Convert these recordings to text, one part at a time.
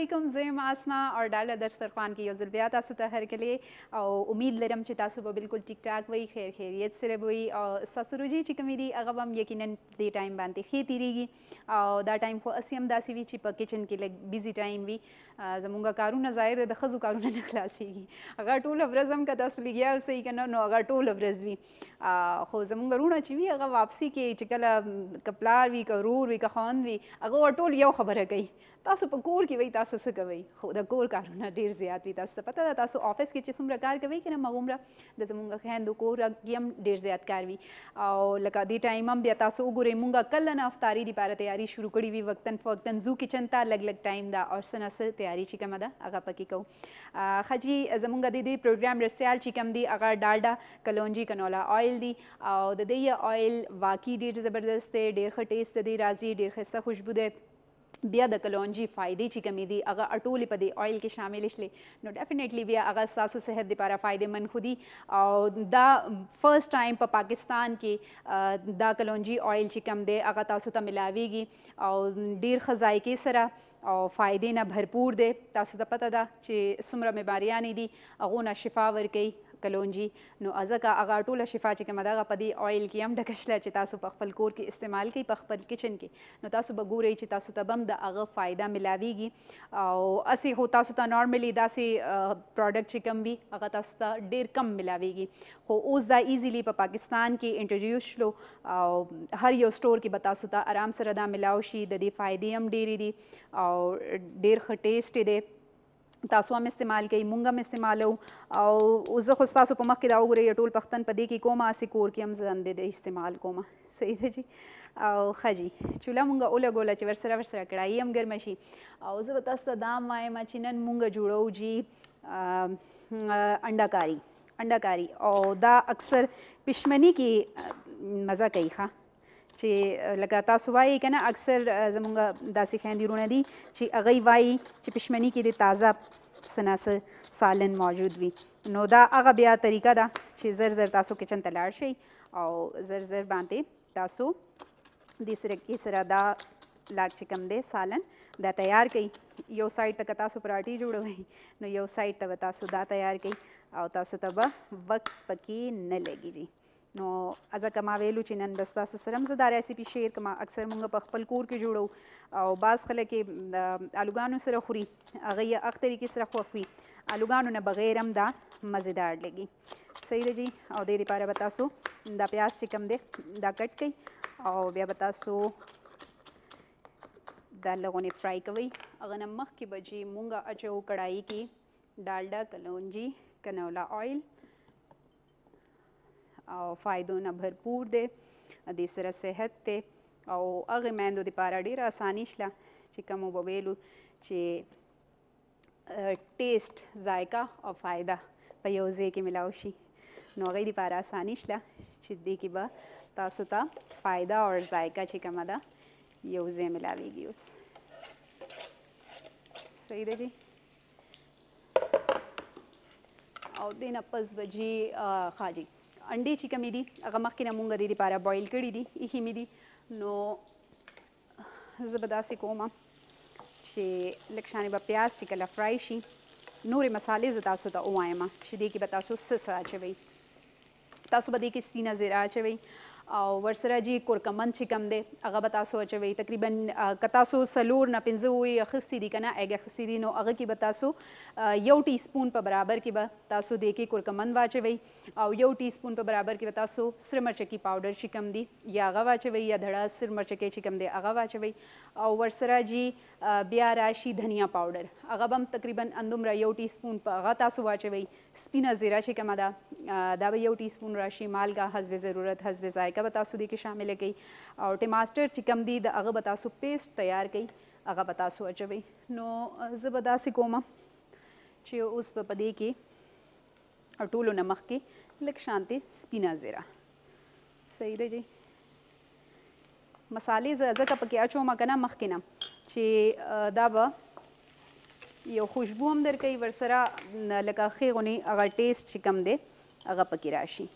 वालेकुम ज़ेम आसमा और डाला दस्तरखान की यज़ुलबिया तासु तहर के लिए और उम्मीद लरम च तासु बिल्कुल ठीक ठाक वही खैर खैरियत से वही और ससुरुजी चिकमीदी अगवम यकीनन दे टाइम बांते खेती रही और दा टाइम को असियम दासी भी चिप किचन के लिए बिजी टाइम भी जमुंगा कारून ज़ाहिर द खजु कारून न खलासीगी अगर टूल अब्रज़म का तासु लिया उसे ही करना नो अगर टूल अब्रज़ भी खो जमुंगा रूना चिवी अगर वापसी के चिकला कपलार भी करूर भी कखान भी अगर टोल यो खबर है गई तासु पकोर की वही तासु से कवई खुद कोर कारुना ढेर ज़्यादा भी तासु पता था तासु ऑफिस के चिसुमरा कार कवई कि ना मगुमरा दजमुंगा खैन दो कोर यम ढेर ज़्यादा कारवी और लगा दी टाइम हम बिया तासु उगुरे मुंगा कल ना अफ्तारी दी पारा तैयारी शुरू करी भी वक्तन फ़वक्तन जू किचन ता लग लग टाइम दा और सना से तैयारी चिकम दा अगा पकी को खजी जमुंगा दीदी प्रोग्राम रस्याल चिकम दी अगर डालडा कलौंजी कनौला ऑयल दी और ददे ऑयल वाकई ढेर ज़बरदस्त है ढेर खटेस दी राजी ढेर खस्ता खुशबू दे बिया द कलौंजी फ़ायदे ची कमी दी अगर अटोली पदे ऑयल के शामिल इसलिए नो डेफिनेटली बिया अगर सासु सेहत दे पारा फ़ायदेमंद खुदी और द फर्स्ट टाइम पर पाकिस्तान के द कलौंजी ऑयल चिकम दे अगर तासु ता मिलावेगी और डेर ख़ज़ाई के सरा और फ़ायदे ना भरपूर दे तासु ता पता दा चे सुमरा में बारियानी दी अगो ना शिफा वर कई कलौंजी नो अज़का अगर टोला शिफा चिके मदागा पदी ऑयल की हम ढकशला चितासु पखपल कोर के इस्तेमाल की पखपल किचन के नो तासु बगूरे चितासु तबम द अगर फ़ायदा मिलावीगी और असी हो तासु ता नॉर्मली दासी प्रोडक्ट चिकम भी अगर तासु ता डेर कम मिलावीगी हो उस दा इजीली पर पाकिस्तान के इंट्रोड्यूस लो हर यो स्टोर की बतासु ता आराम से रदा मिलावशी ददी फ़ायदे हम डेरी दी और डेर खटेस्ट दे तासु हम इस्तेमाल कई मुंगम इस्तेमाल हो और उस खुस्तासु पमक के दाऊ गुरे टोल पख्तन पदे की कोमा से कोर की हम जंदे दे इस्तेमाल कोमा सही है जी और खजी चूल्हा मुंगा ओला गोला ची वर्सरा वर्सरा कढ़ाई हम गर्मशी और उस बतास दाम वाए मचिनन मुंगा जुड़ो जी अंडाकारी और दा अक्सर पिशमनी की मज़ा कई खा ची लगाता सुवाई के ना अक्सर जमुंगा दासी खैंदी रुने दी ची अगई वाई ची पिशमनी की दे ताज़ा सना से सालन मौजूद भी नोदा अगा बिया तरीका दा ची ज़र ज़र तासु किचन तलार शई और ज़र ज़र बांते तासु दिसरे की सरा दा लाग चिकम दे सालन दा तैयार कई यो साइड तक तासु पराठी जुड़ वही नो यो साइड तब तासु दा तैयार कई और तासु तब वक्त पकी न लगी जी नो अज़ा कमा वेलू चिनन बस्ता सुसरम ज़दा रेसिपी शेयर कमा अक्सर मुंगा पखपल कोर के जुड़ो और बाज़ खले के आलूगानू सर खुरी अगैया अख तरीके से रखी आलूगानू न बगैर हम दा मज़ेदार लगी सही दे जी और दे पारा बतासो दा प्याज चिकम दे दा कट गई और बिया बतासो दा लोगों ने फ्राई कवई अगर नमक की बजी मुंगा अचो कढ़ाई की डालडा कलौंजी कनौला ऑयल और फ़ायदों न भरपूर दे तीसरा सेहत ते और अगे मैंदो दे पारा डेर आसानी शला चिकमो बवेलू चे टेस्ट जायका और फ़ायदा पयोजे के मिलावशी नो अगे दी पारा आसानी शला चिद्दी की बा तासुता फ़ायदा और जायका चिकमदा योजे मिलावेगी उस सही दे जी और दिन अपस बजी खाजी अंडे चिकन मिदी अगर मक्की नमूंगा दीदी पारा बॉईल करी दी इही मिदी नो ज़बरदस्ती कोमा चे लक्षाने बा प्याज चिकला फ्राई शी नूरे मसाले ज़तासु ता उआयमा शिदे की बतासु ससा चवई तासु बदी की सीना ज़रा चवई और वर्सरा जी कुरकमन चिकम दे अगर बतासो अचवई तकरीबन कतासो सलूर न पिंजो हुई खस्ती दी कना एग खस्ती दी नो अगर की बतासो यो टीस्पून पर बराबर की बतासो दे के कुरकमन वाचवई और यो टीस्पून पर बराबर की बतासो सिर मिर्च की पाउडर चिकम दी या अगा वाचवई या धड़ा सिर मिर्च के चिकम दे अगा वाचवई और वर्सरा जी बिया राशि धनिया पाउडर अगा बम तकरीबन अंदुमरा यो टीस्पून पर अगा तासो वाचवई स्पिना ज़ीरा चिकम अदा दावा यो टीस्पून राशि मालगा हस्ब ज़रूरत हस्ब जायका बतासु दी के शामिल है कई और टमाटर चिकम दी द अगा बतासु पेस्ट तैयार कई अगा बतासु अचवई नो ज़बरदस्ती कोमा चे उस पदे के और टूलो नमक के लक शांति स्पिना ज़ीरा सही दे जी मसाले ज़्यादा का पके अचो मकना मखकिना चे दावा यो खुशबू हम दर कई वर्सरा लका खेगुनी अगर टेस्ट चिकम दे अगा पकी राशि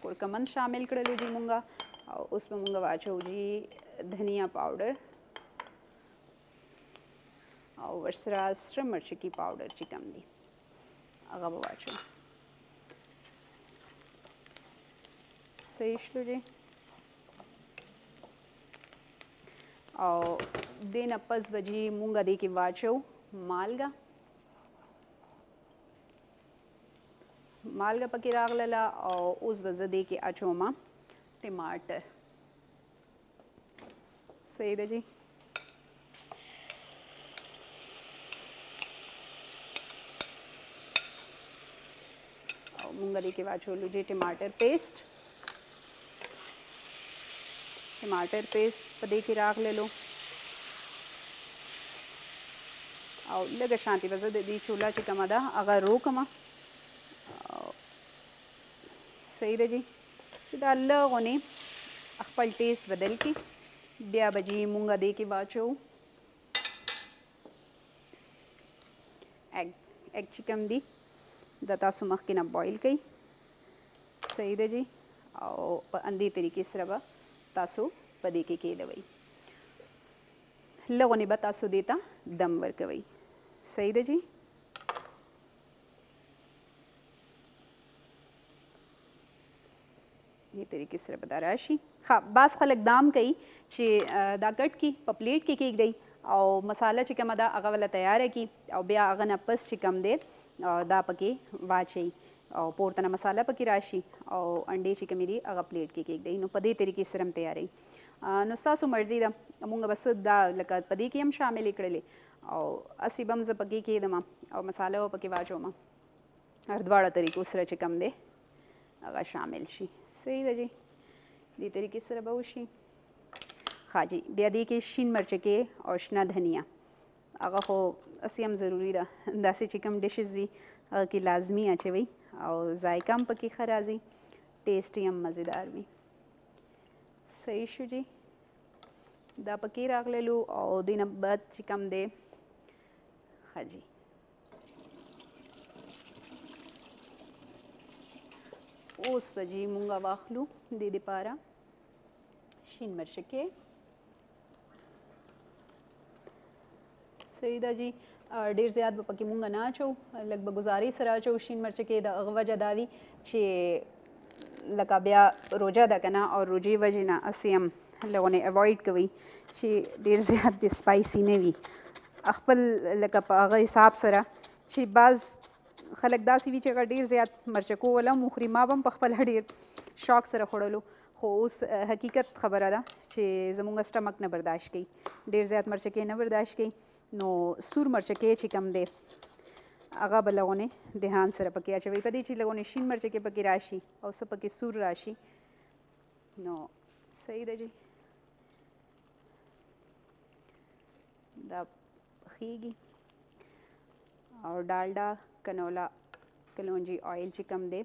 कुरकमन शामिल कर लो जी मुंगा और उसमें मुंगा वाचो जी धनिया पाउडर او ورسره سره مرچکي پاوډر چې کوم دی هغه به واچوم. صحیح شلو جی. او دې نه پس به جي مونږ دې کې واچو مالګه. مالګه پکې راغله او اوس به زه دې کې اچوم ټماټر. صحیح ده جی. او مونږ دې کې واچولو جی ټماټر پیسټ. ټماټر پیسټ په دې کې راغللو او لږه شانتي به زه د دې چوله چې کومه ده هغه روکمه. صحیح ده جی. چې دا لږ خپل ټیسټ بدل کړي. بیا به جي مونږ دې کې واچو ایګ چې کوم دي دا تاسو مخکې نه بوایل کړئ. صحیح ده جی. او په همدې طریقې سره به تاسو په دې کې کېدوئ. لږ به تاسو دې ته دم ورکوئ. صحیح ده جی. دې طریقې سره به دا راشي. ښه بعض خلک دام کوي چې دا کټ کړي په پلیټ کې کېږدئ او مساله چې کومه ده هغه وله تیاره کړي او بیا هغه نه پس چې کوم دی دا پکې واچوي او پورته نه مساله پکې راشي او انډې چې کومې دي هغه پلیټ کې کېږدئ. نو په دې طریقې سره هم تیاروي. نو ستاسو مرضي ده. مونږ بس دا لکه په دې کې هم شاملې کړلې او هسې به هم زه پکې کېږدم او مساله به پکې واچوم. هر دواړه طریقو سره چې کوم دی هغه شامل شي. صحیح ده جی. دې طریقې سره به وشي. ښه جی. بیا دې کې شین مرچکې او شنه دھنیا هغه خو هسې هم ضروري ده. داسې چې کوم ډشز وي هغه کې لازمي اچوئ او ذایقه هم پکې ښه راځي. ټیسټ یې هم مزیدار وي. صحیح شو جی. دا پکې راغللو او دې نه بعد چې کوم دی ښه جی. اوس به جي مونږ واخلو دې دپاره شین مرچکې. صحیح ده جی. ډېر زیات به پکې مونږ نه اچو. لږ به ګزارې سره اچو شین مرچکې. د هغه وجه دا وي چې لکه بیا روژه ده که نه او روژې وجې نه هسې هم لږ اوایډ کوئ چې ډېر زیات د سپایسي نه وي. خپل لکه په هغه حساب سره چې بعض خلک داسې وي چې هغه ډېر زیات مرچکو والا هم وخوري. ما به هم په خپله ډېر شوق سره خوړلو خو اوس حقیقت خبره ده چې زموږ سټمک نه برداشت کوي. ډېر زیات مرچکې نه برداشت کوي. نو سور مرچکې چې کم دی هغه به لږ دهان سره پکې اچوئ. په دې چې لږ شین مرچکې پکې راشي او څه پکې سور راشي نو صحیح ده جی. دا پخیږي او ډالډا کنولا کلونجي آیل چې کم دی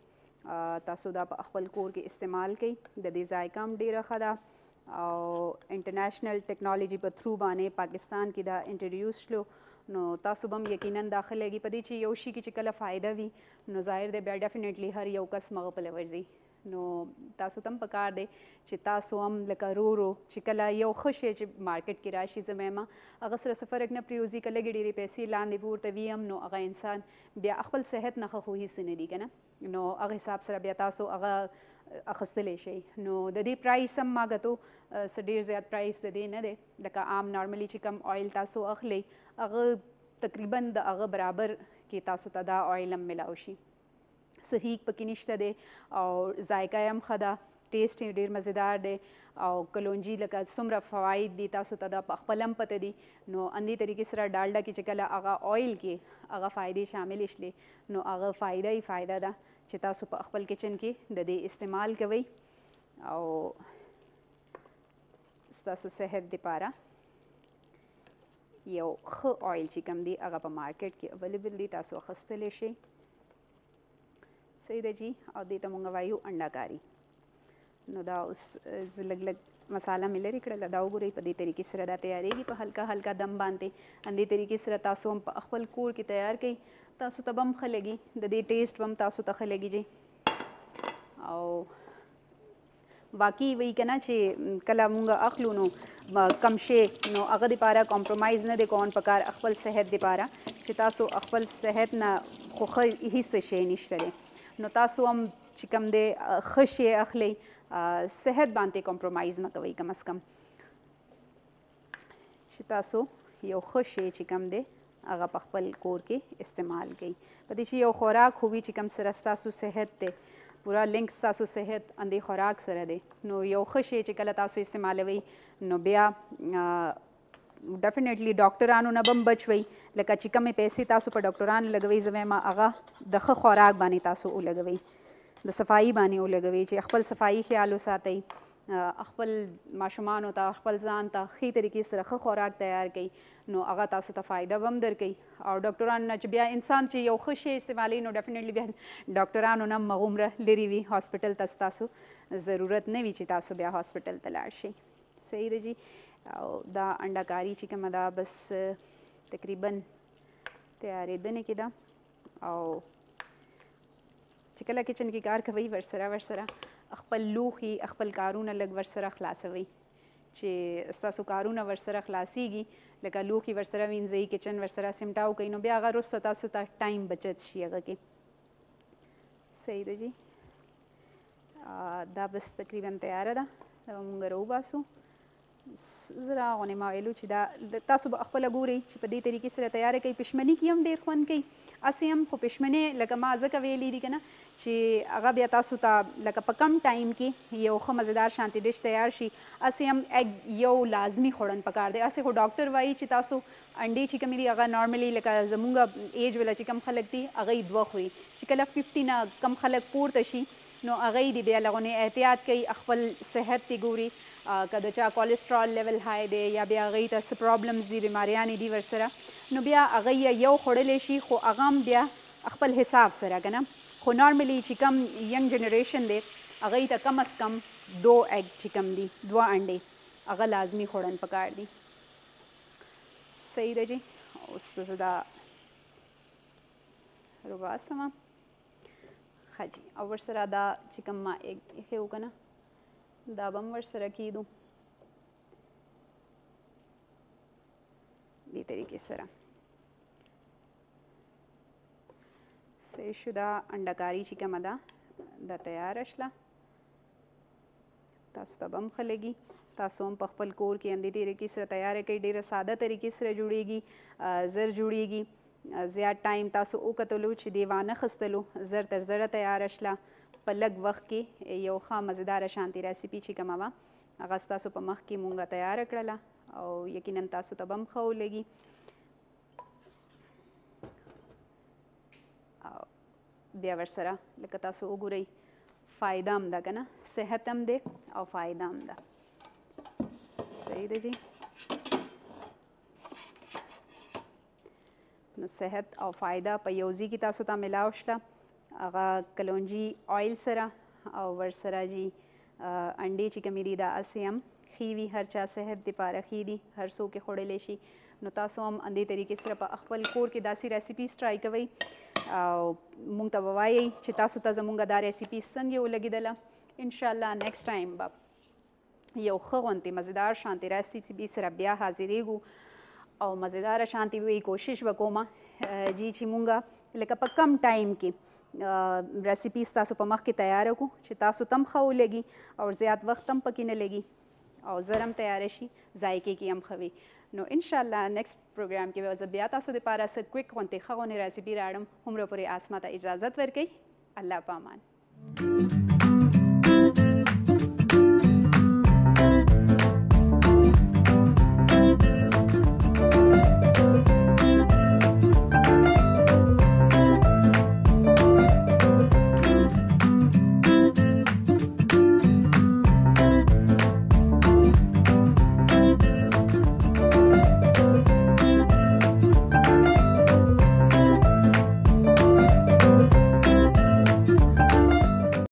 تاسو دا په خپل کور کې استعمال کړئ. د دې ذایقه هم ډېره ښه ده او انټرنیشنل ټیکنالوجي په تھرو باندې پاکستان کې دا انټروډیوس شلو. نو تاسو به هم یقینا داخل لګي په دې چې یو شي کې چې کله فایده وي نو ظاهر دی بیا ډیفینیټلی هر یو کس مغه پله ورځي. نو تاسو ته هم پکار دی چې تاسو هم لکه رو چې کله یو ښه شی چې مارکیټ کې راشي زه وایم هغه سره څه فرق نه پرېوځي. که لږې ډېرې پیسې لاندې پورته وي هم نو هغه انسان بیا خپل صحت نه ښه خو هېڅ نه دي که نه. نو هغه حساب سره بیا تاسو هغه اخیستلی شئ. نو د دې پرایس هم ما کتو څه ډېر زیات پرایس د دې نه دی. لکه عام نارملی چې کم آیل تاسو اخلئ هغه تقریبا د هغه برابر کې تاسو ته دا آیل هم ملاو شي. صحیح پکې نشته دی او ذایقه یې هم ښه ده. ټیسټ یې ډېر مزیدار دی او کلونجي لکه څومره فواید دي تاسو ته دا په خپله هم پته دي. نو همدې طریقې سره ډالډا کې چې کله هغه آیل کې هغه فایدې شاملې شلې نو هغه فایده یې فایده ده چې تاسو په خپل کچن کې د دې استعمال کوئ او ستاسو صحت دپاره یو ښه آیل چې کوم دی هغه په مارکیټ کې اویلیبل دی. تاسو اخیستلی شئ. صحیح ده جی. او دې ته مونږ وایو انډا کاري. نو دا اوس زه لږ مساله مې لرې کړله. دا وګورئ په دې طریقې سره دا تیارېږي په هلکه هلکه دم باندې. همدې طریقې سره تاسو هم په خپل کور کې تیار کړئ. تاسو ته به هم ښه لګي. د دې ټیسټ به هم تاسو ته ښه لګي جی. او बाकी वही कना چې کله مونږ اخلو نو کم شی نو هغه لپاره کمپرمایز نه دی کوون پکار خپل صحت لپاره چې تاسو خپل صحت نه خوخه هیڅ شی نشته دی نو تاسو هم چې کوم دی ښه شی اخلئ صحت باندې کمپرمایز مه کوئ کم از کم چې تاسو یو ښه شی چې کوم دی هغه په خپل کور کې استعمال کړئ په دې چې یو خوراک خو وي چې کوم سره ستاسو صحت دی پورا لینک ستاسو صحت اندې خوراک سره دی نو یو ښه شی چې کله تاسو استعمالوئ نو بیا ډیفینیټلی ډاکټرانو نه به هم بچ وئ لکه چې کومې پیسې تاسو په ډاکټرانو لګوئ زه وایم هغه د ښه خوراک باندې تاسو ولګوئ د صفایي باندې ولګوئ چې خپل صفایي خیال وساتئ خپل ماشومانو ته خپل ځان ته ښې طریقې سره ښه خوراک تیار کړئ نو هغه تاسو ته فایده به هم درکوي او ډاکټرانو نه چې بیا انسان چې یو ښه شی استعمالوي نو ډیفینیټلی بیا ډاکټرانو نه هم هغومره لرې وي هاسپټل ته ستاسو ضرورت نه وي چې تاسو بیا هاسپټل ته لاړ شئ صحیح ده جی او دا انډاکاري چې کومه ده بس تقریبا تیارېدنې کې ده او چې کله کچن کې کار کوئ ورسره خپل لوښي خپل کارونه لږ ورسره خلاصوئ چې ستاسو کارونه ورسره خلاصیږي لکه لوښي ورسره وینځئ کچن ورسره سمټاو کوئ نو بیا هغه وروسته تاسو ته ټایم بچت شي هغه کې صحیح ده جی دا بس تقریبا تیاره ده دا به مونږ راوباسو زه راغونې ما ویلو چې دا تاسو به خپله ګورئ چې په دې طریقې سره تیاره کوي پشمني کې هم ډېر خوند کوي هسې هم خو پشمنې لکه ما ځکه ویلي دي که نه چې هغه بیا تاسو ته لکه په کم ټایم کې یو ښه مزیدار شانتي ډش تیار شي هسې هم ایګ یو لازمي خوړن پکار دی هسې خو ډاکټر وایي چې تاسو انډې چې کومې دي هغه نارملي لکه زمونږ ایج والا چې کم خلک دي هغه یې 2 خوري چې کله 50 نه کم خلک پورته شي نو هغه یې دي بیا لغونې احتیاط کوي خپل صحت ته ګوري که د چا کولیسټرول لیول های دی یا بیا هغوی ته څه پرابلمز دي بیماریانې دي ورسره نو بیا هغه یو خوړلی شي خو هغه هم بیا خپل حساب سره که نه خو نارملی چې کم ینګ جنریشن دی هغوی ته کم از کم 2 ایګ چې کم دي 2 انډې هغه لازمي خوړن پکار دي صحیح ده جی اوس به زه دا روباسمه ښه جي او ورسره دا چې کوم ما ایښی و که نه دا به هم ورسره کیدو دې طریقې سره صحیح شو دا انډاکاري چې کومه ده دا تیاره شله تاسو ته به هم ښه لګي تاسو هم په خپل کور کې همدې طریقې سره تیاره کوئ ډېره ساده طریقې سره جوړیږي زر جوړیږي زیات ټایم تاسو وکتلو چې دی وانه خستلو زر تر زره تیاره شله په لږ وخت کې یو ښه مزیداره شانتي ریسیپي چې کومه وه هغه ستاسو په مخ کې مونږه تیاره کړله او یقینا تاسو ته به هم ښه ولګي بیا ورسره لکه تاسو وګورئ فایده هم ده که نه صحت هم دی او فایده هم ده صحیح ده جی نو صحت او فایده په یو ځای کې تاسو ته ملاو شله هغه کلونجي آیل سره او ورسره جی انډې چې کومې دي دا هسې هم ښې وي هر چا صحت دپاره ښې دي هر څوک یې خوړلی شي نو تاسو هم همدې طریقې سره په خپل کور کې داسې ریسیپیز ټرای کوئ او موږ ته به وایئ چې تاسو ته زموږ دا ریسیپي څنګه ولګېدله انشاءالله نیکسټ ټایم به یو ښه غوندې مزیدار شانتې ریسیپي سره بیا حاضرېږو او مزیداره شانتي وی کوشش وکوم جی چې مونږ لکه په کم ټایم کې ریسیپیز تاسو په مخ کې تیار کړو چې تاسو تم ښه ولګي او زیات وخت هم پکې نه لګي او زر هم تیاره شي ذایقې کې هم ښه وي نو انشاءالله نیکسټ پروګرام کې به زه بیا تاسو دپاره څه کویک غوندې ښه غوندې ریسیپي راوړم هومره پورې آسما ته اجازت ورکوئ الله په امان